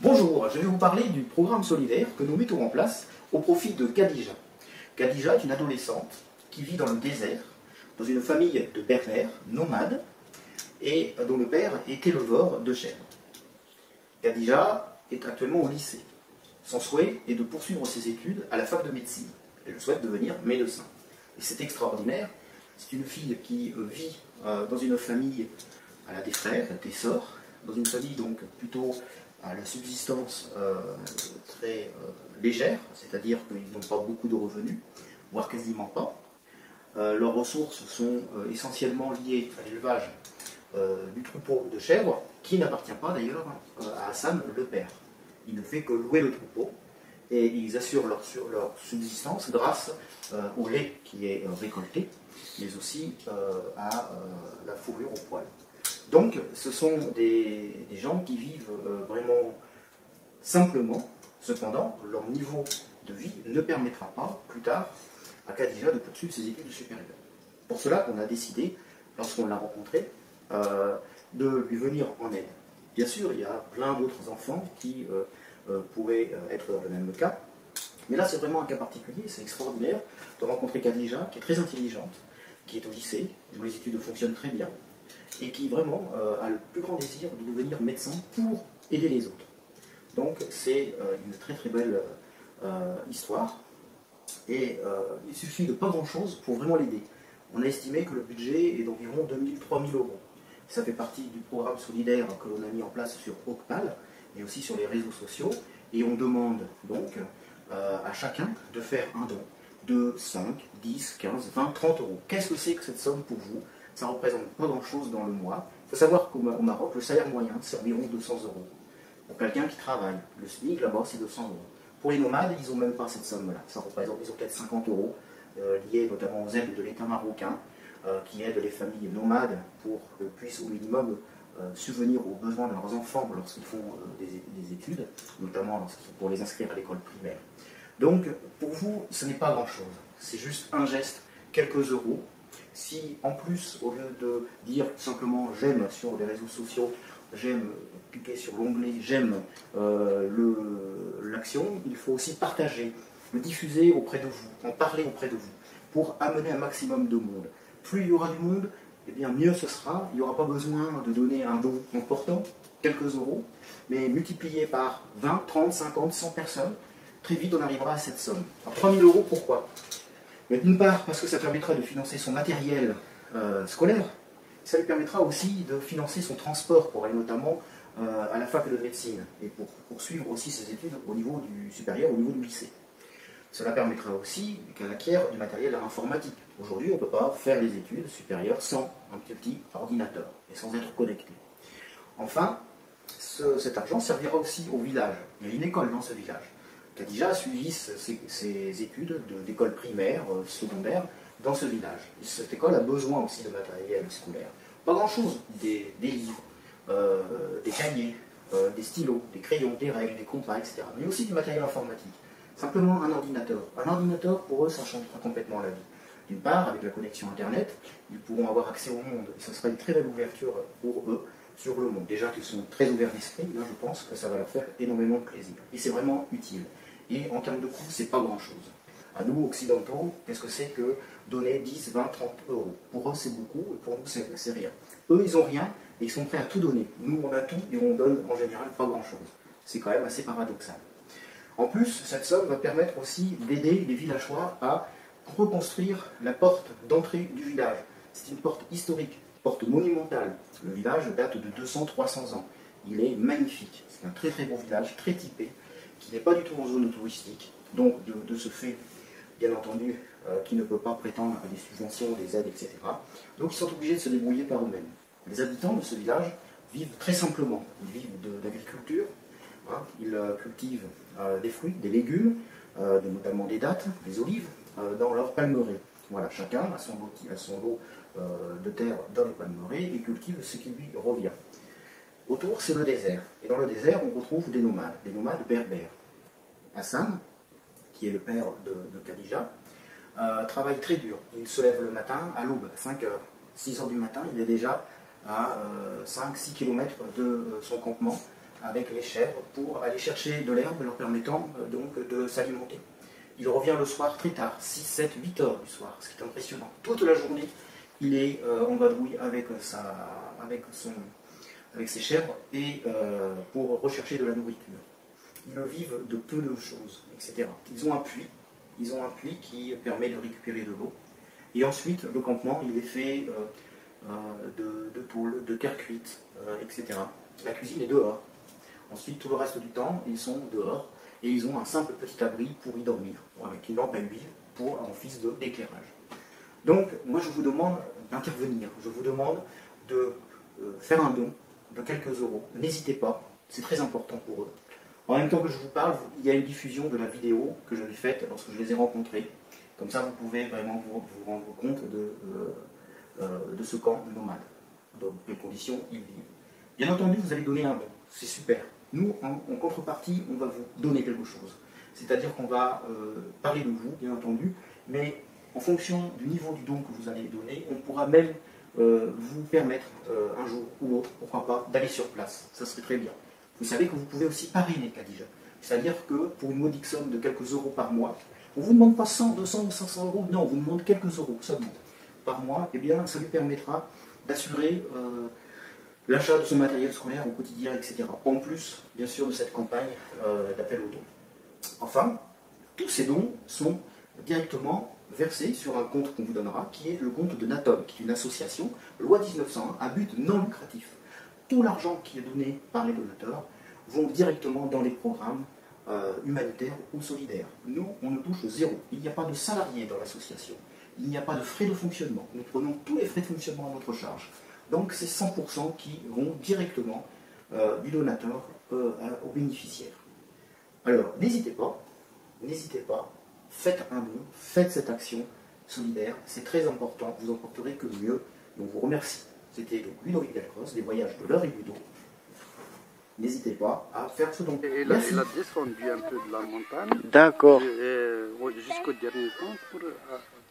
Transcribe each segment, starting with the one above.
Bonjour, je vais vous parler du programme solidaire que nous mettons en place au profit de Khadija. Khadija est une adolescente qui vit dans le désert, dans une famille de berbères nomades, et dont le père est éleveur de chèvres. Khadija est actuellement au lycée. Son souhait est de poursuivre ses études à la fac de médecine. Elle souhaite devenir médecin. Et c'est extraordinaire. C'est une fille qui vit dans une famille, elle a des frères, des sœurs, dans une famille donc plutôt à la subsistance très légère, c'est-à-dire qu'ils n'ont pas beaucoup de revenus, voire quasiment pas. Leurs ressources sont essentiellement liées à l'élevage du troupeau de chèvres, qui n'appartient pas d'ailleurs à Hassan, le père. Il ne fait que louer le troupeau, et ils assurent leur subsistance grâce au lait qui est récolté, mais aussi à la fourrure au poil. Donc, ce sont des gens qui vivent vraiment simplement. Cependant, leur niveau de vie ne permettra pas, plus tard, à Khadija de poursuivre ses études supérieures. Pour cela qu'on a décidé, lorsqu'on l'a rencontré, de lui venir en aide. Bien sûr, il y a plein d'autres enfants qui pourraient être dans le même cas, mais là, c'est vraiment un cas particulier. C'est extraordinaire de rencontrer Khadija, qui est très intelligente, qui est au lycée, où les études fonctionnent très bien, et qui vraiment a le plus grand désir de devenir médecin pour aider les autres. Donc c'est une très très belle histoire, et il suffit de pas grand chose pour vraiment l'aider. On a estimé que le budget est d'environ 2000-3000 €. Ça fait partie du programme solidaire que l'on a mis en place sur Ocpal, et aussi sur les réseaux sociaux, et on demande donc à chacun de faire un don de 5, 10, 15, 20, 30 €. Qu'est-ce que c'est que cette somme pour vous? Ça ne représente pas grand-chose dans le mois. Il faut savoir qu'au Maroc, le salaire moyen, c'est environ 200 €. Pour quelqu'un qui travaille, le SMIC, là-bas, c'est 200 €. Pour les nomades, ils n'ont même pas cette somme-là. Ça représente, ils ont peut-être 50 € liés notamment aux aides de l'État marocain, qui aident les familles nomades pour qu'elles puissent au minimum subvenir aux besoins de leurs enfants lorsqu'ils font des études, notamment pour les inscrire à l'école primaire. Donc, pour vous, ce n'est pas grand-chose. C'est juste un geste, quelques euros. Si, en plus, au lieu de dire simplement « j'aime » sur les réseaux sociaux, j'aime cliquer sur l'onglet « j'aime » l'action, il faut aussi partager, le diffuser auprès de vous, en parler auprès de vous, pour amener un maximum de monde. Plus il y aura du monde, eh bien mieux ce sera. Il n'y aura pas besoin de donner un don important, quelques euros, mais multiplié par 20, 30, 50, 100 personnes, très vite on arrivera à cette somme. Alors 3000 €, pourquoi? Mais d'une part, parce que ça permettra de financer son matériel scolaire, ça lui permettra aussi de financer son transport pour aller notamment à la fac de médecine et pour poursuivre aussi ses études au niveau du supérieur, au niveau du lycée. Cela permettra aussi qu'elle acquiert du matériel informatique. Aujourd'hui, on ne peut pas faire les études supérieures sans un petit ordinateur et sans être connecté. Enfin, cet argent servira aussi au village. Il y a une école dans ce village. Khadija a suivi ses études d'école primaire, secondaire, dans ce village. Et cette école a besoin aussi de matériel scolaire. Pas grand-chose, des livres, des cahiers, des stylos, des crayons, des règles, des compas, etc. Mais aussi du matériel informatique. Simplement un ordinateur. Un ordinateur, pour eux, ça changera complètement la vie. D'une part, avec la connexion Internet, ils pourront avoir accès au monde. Et ce sera une très belle ouverture pour eux sur le monde. Déjà qu'ils sont très ouverts d'esprit, là je pense que ça va leur faire énormément de plaisir. Et c'est vraiment utile. Et en termes de coût, c'est pas grand-chose. À nous, occidentaux, qu'est-ce que c'est que donner 10, 20, 30 €? Pour eux, c'est beaucoup, et pour nous, c'est rien. Eux, ils n'ont rien, et ils sont prêts à tout donner. Nous, on a tout, et on donne en général pas grand-chose. C'est quand même assez paradoxal. En plus, cette somme va permettre aussi d'aider les villageois à reconstruire la porte d'entrée du village. C'est une porte historique, porte monumentale. Le village date de 200-300 ans. Il est magnifique. C'est un très très beau village, très typé, qui n'est pas du tout en zone touristique. Donc, de ce fait, bien entendu, qui ne peut pas prétendre à des subventions, des aides, etc. Donc, ils sont obligés de se débrouiller par eux-mêmes. Les habitants de ce village vivent très simplement. Ils vivent d'agriculture. Ils cultivent des fruits, des légumes, notamment des dattes, des olives, dans leur palmeraie. Voilà, chacun a son lot de terre dans les palmeraies et cultive ce qui lui revient. Autour, c'est le désert. Et dans le désert, on retrouve des nomades berbères. Hassan, qui est le père de Khadija, travaille très dur. Il se lève le matin à l'aube, à 5 h. 6 h du matin, il est déjà à 5-6 km de son campement avec les chèvres pour aller chercher de l'herbe leur permettant donc de s'alimenter. Il revient le soir très tard, 6, 7, 8 heures du soir, ce qui est impressionnant. Toute la journée, il est en vadrouille avec ses chèvres et pour rechercher de la nourriture. Ils vivent de peu de choses, etc. Ils ont un puits qui permet de récupérer de l'eau. Et ensuite, le campement, il est fait de tôle, de terre cuite, etc. La cuisine est dehors. Ensuite, tout le reste du temps, ils sont dehors et ils ont un simple petit abri pour y dormir, avec une lampe à huile en guise d'éclairage. Donc, moi, je vous demande d'intervenir. Je vous demande de faire un don de quelques euros. N'hésitez pas, c'est très important pour eux. En même temps que je vous parle, il y a une diffusion de la vidéo que j'avais faite lorsque je les ai rencontrés. Comme ça, vous pouvez vraiment vous rendre compte de ce camp nomade, dans quelles conditions ils vivent. Bien entendu, vous allez donner un don, c'est super. Nous, en contrepartie, on va vous donner quelque chose. C'est-à-dire qu'on va parler de vous, bien entendu, mais en fonction du niveau du don que vous allez donner, on pourra même vous permettre un jour ou l'autre, pourquoi pas, d'aller sur place. Ça serait très bien. Vous savez que vous pouvez aussi parrainer Khadija. C'est-à-dire que pour une modique somme de quelques euros par mois, on ne vous demande pas 100, 200 ou 500 euros, non, on vous demande quelques euros seulement par mois, et bien ça lui permettra d'assurer l'achat de son matériel scolaire au quotidien, etc. En plus, bien sûr, de cette campagne d'appel au don. Enfin, tous ces dons sont directement versés sur un compte qu'on vous donnera, qui est le compte de Natom, qui est une association, loi 1901, à but non lucratif. Tout l'argent qui est donné par les donateurs vont directement dans les programmes humanitaires ou solidaires. Nous, on ne touche zéro. Il n'y a pas de salariés dans l'association. Il n'y a pas de frais de fonctionnement. Nous prenons tous les frais de fonctionnement à notre charge. Donc c'est 100% qui vont directement du donateur aux bénéficiaires. Alors, n'hésitez pas, faites un don, faites cette action solidaire, c'est très important, vous en porterez que mieux, et on vous remercie. C'était donc Ludovic Delcros, des voyages de l'heure et du don. N'hésitez pas à faire ce don. Il a descendu un peu de la montagne. D'accord. Jusqu'au dernier temps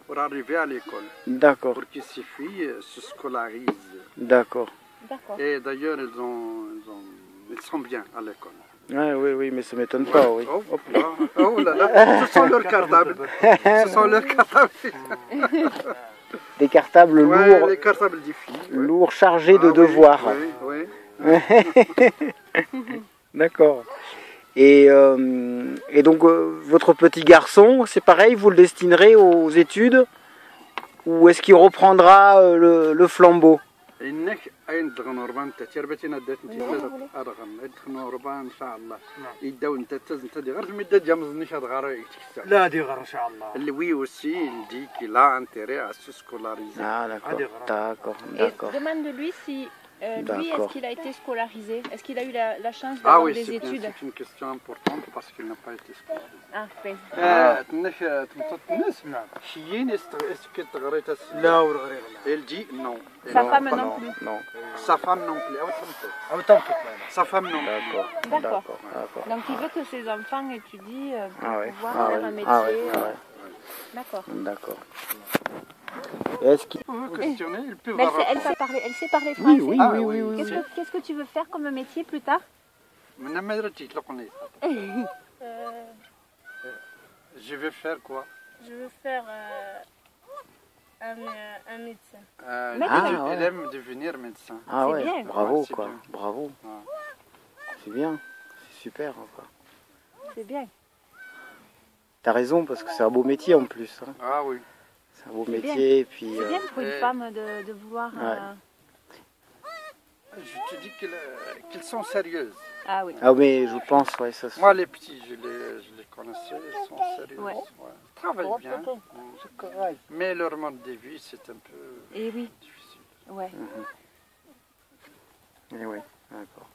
pour arriver à l'école. D'accord. Pour que ses filles se scolarisent. D'accord. Et d'ailleurs, ils sont bien à l'école. Ouais, oui, mais ça ne m'étonne pas, oui. Oh là là, ce sont leurs cartables. Ce sont leurs cartables. Des cartables ouais, lourds. Les cartables des filles. Ouais. Lourds, chargés de devoirs. Oui. D'accord. Et donc, votre petit garçon, c'est pareil, vous le destinerez aux études? Ou est-ce qu'il reprendra le flambeau? انك اين تغنوربان تجربتنا دات انت ارغم تغنوربان ان شاء الله يداو انت انت دي غير مدة جامز نشاد غير لا دي غير ان شاء الله اللي وي aussi il dit qu'il a intérêt à se scolariser. Ah d'accord. Et demande-lui si lui, est-ce qu'il a été scolarisé? Est-ce qu'il a eu la chance d'avoir des études? C'est une question importante parce qu'il n'a pas été scolarisé. Ah, oui. لا والغريغ Elle dit non. Sa femme non plus. Non. Sa femme non plus. Sa femme non plus. D'accord. Donc il veut que ses enfants étudient pour pouvoir faire un métier. Ah ouais. D'accord. Est-ce qu'il... questionner, il peut Elle sait parler français. Oui. Qu'est-ce que tu veux faire comme métier plus tard? Je vais faire quoi? Je veux faire un médecin. Elle aime devenir médecin. Ah ouais, bien. bravo Ouais, quoi, bien. bravo. Ouais. C'est bien, c'est super quoi. C'est bien. T'as raison parce que c'est un beau métier en plus. Hein. Ah oui. C'est un beau métier et puis... C'est bien pour une femme de vouloir... Je te dis qu'elles sont sérieuses. Ah oui. Ah mais je pense, ouais, ça se... Moi les petits, je les connaissais, ils sont sérieux. Ouais. Ils travaillent bien. Mais leur mode de vie, c'est un peu Et oui. difficile. Ouais. Eh oui, d'accord.